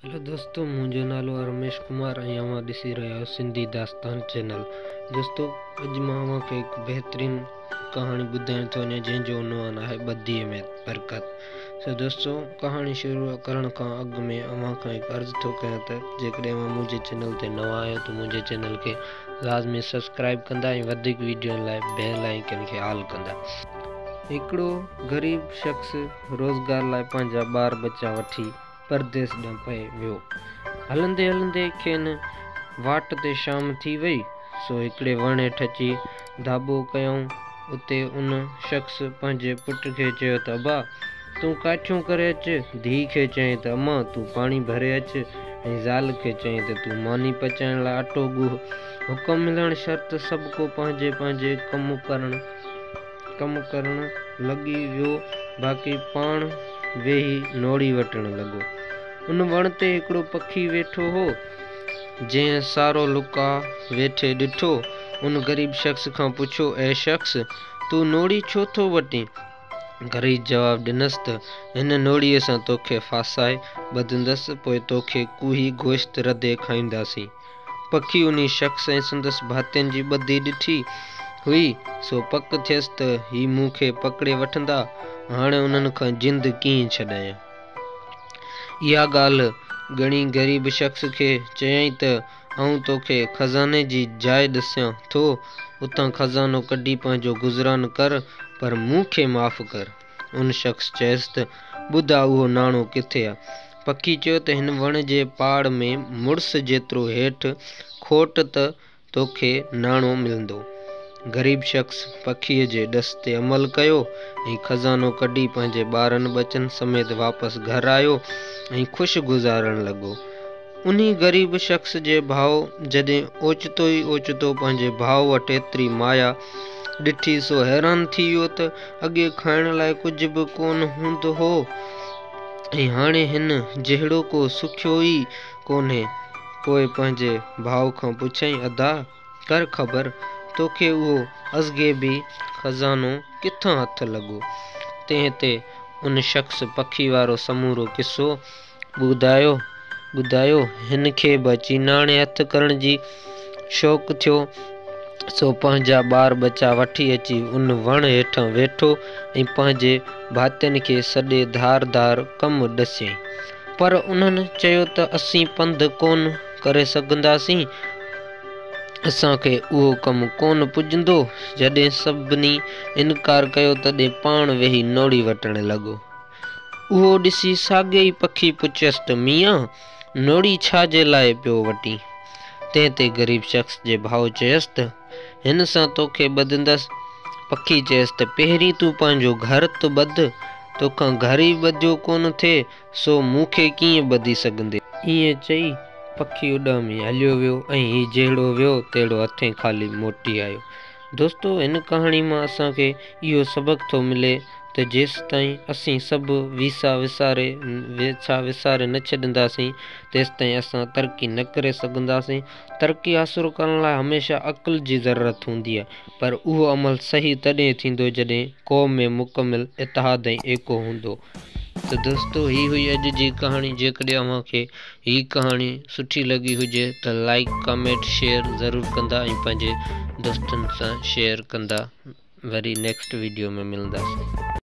Hello दोस्तों, मुझो नालो रमेश कुमार ऐं अवां ॾिसी रहिया आहियो सिंधी दास्तान चैनल। दोस्तों, अॼु मां अवांखे हिकु बहितरीन कहाणी ॿुधाइण थो वञा जंहिंजो उनवान आहे ॿधीअ में बरकत। सो दोस्तों, कहाणी शुरू करण खां अॻु में अवांखां हिकु अर्ज़ु थो कयां त जेकॾहिं अवां मुंहिंजे चैनल ते नवां आहियो त मुंहिंजे चैनल खे लाज़मी सब्सक्राइब कंदा ऐं वधीक वीडियोनि लाइ बेल आइकन खे ऑल कंदा। हिकिड़ो ग़रीब शख़्स रोज़गार लाइ पंहिंजा ॿार बचा वठी परदेस ॾांहुं पए वियो। हलंदे हलंदे खेनि वाट ते शाम थी वई, सो हिकिड़े वण हेठि अची धाॿो कयऊं। उते उन शख़्स पंहिंजे पुट खे चयो त अबा, तूं काठियूं करे अचु। धीउ खे चयईं त अम्मा, तूं पाणी भरे अचु। ऐं ज़ाल खे चयईं त तूं मानी पचाइण लाइ अटो ॻोह। हुकुम मिलण शर्त सभु को पंहिंजे पंहिंजे कमु करण लॻी वियो। बाक़ी पाण वेही नोड़ी वटण लॻो। उन वण ते हिकिड़ो पखी वेठो हो। जंहिं सारो लुका वेठे ॾिठो, उन ग़रीब शख़्स खां पुछो, ऐं शख़्स, तूं नोड़ी छो थो वटी? ग़रीब जवाब ॾिनसि त हिन नोड़ीअ सां तोखे फासाए ॿधंदसि, पोइ तोखे कुही गोश्त रधे खाईंदासीं। पखी उन शख़्स ऐं संदसि भातियुनि जी ॿधी ॾिठी हुई, सो पक थियसि त ही मूंखे पकिड़े वठंदा। हाणे उन्हनि खां जिंद कीअं छॾायां। इहा ॻाल्हि ॻणी ग़रीब शख़्स खे चयईं त आऊं तोखे खज़ाने जी जाइ ॾसियां थो। उतां खज़ानो कढी पंहिंजो गुज़रान कर, पर मूंखे माफ़ कर। उन शख़्स चयसि त ॿुधा, उहो नाणो किथे आहे? पखी चयो त हिन वण जे पाड़ में मुड़ुस जेतिरो हेठि खोट त तोखे नाणो मिलंदो। ग़रीब शख़्स पखीअ जे ॾस ते अमल कयो ऐं खज़ानो कढी पंहिंजे ॿारनि बचनि समेत वापसि घर आयो ऐं ख़ुशि गुज़ारण लॻो। उन्ही ग़रीब शख़्स जे भाउ जॾहिं ओचितो ई ओचितो पंहिंजे भाउ वटि एतिरी माया ॾिठी, सो हैरान थी वियो त अॻे खाइण लाइ कुझु बि कोन हूंदो हो ऐं हाणे हिन जहिड़ो को सुखियो ई कोन्हे। पोइ पंहिंजे भाउ खां पुछईं, अदा कर ख़बर, तोखे उहो अज़गैबी खज़ानो किथां हथ लॻो? तंहिं ते उन शख़्स पखी वारो समूरो किसो ॿुधायो। हिन खे बि चीनाणे हथ करण जी शौक़ थियो, सो पंहिंजा ॿार बचा वठी अची उन वण हेठां वेठो ऐं पंहिंजे भातियुनि खे सॼे धार कमु ॾसियईं। पर उन्हनि चयो त असीं पंधु कोन करे सघंदासीं, असांखे उहो कमु कोन पुॼंदो। जॾहिं सभिनी इनकार कयो, तॾहिं पाण वेही नोड़ी वटण लॻो। उहो ॾिसी साॻिए ई पखी पुछियसि त मियां, नोड़ी छा जे लाइ पियो वटी? तंहिं ते ग़रीब शख़्स जे भाउ चयसि त हिन सां तोखे ॿधंदसि। पखी चयसि त पहिरीं तूं पंहिंजो घर त ॿध, तोखां घर ई ॿधियो कोन थिए, सो मूंखे कीअं ॿधी सघंदे? ईअं चई पखी उॾामी हलियो वियो ऐं ही जहिड़ो वियो तहिड़ो हथे ख़ाली मोटी आयो। दोस्तों, हिन कहाणी मां असांखे इहो सबक़ थो मिले त जेसि ताईं असीं सभु वेसा विसारे न छॾींदासीं, तेसि ताईं असां तरक़ी न करे सघंदासीं। तरक़ी हासिलु करण लाइ हमेशह अक़ुल जी ज़रूरत हूंदी आहे, पर उहो अमल सही तॾहिं थींदो जॾहिं क़ौम में मुकमिल इतिहाद ऐं एको हूंदो। त दोस्तों, ही हुई अॼु जी कहाणी। जेकॾहिं अव्हांखे ही कहाणी सुठी लॻी हुजे त लाइक कमेंट शेयर ज़रूरु कंदा ऐं पंहिंजे दोस्तनि सां शेयर कंदा। वरी नेक्स्ट वीडियो में मिलंदासीं।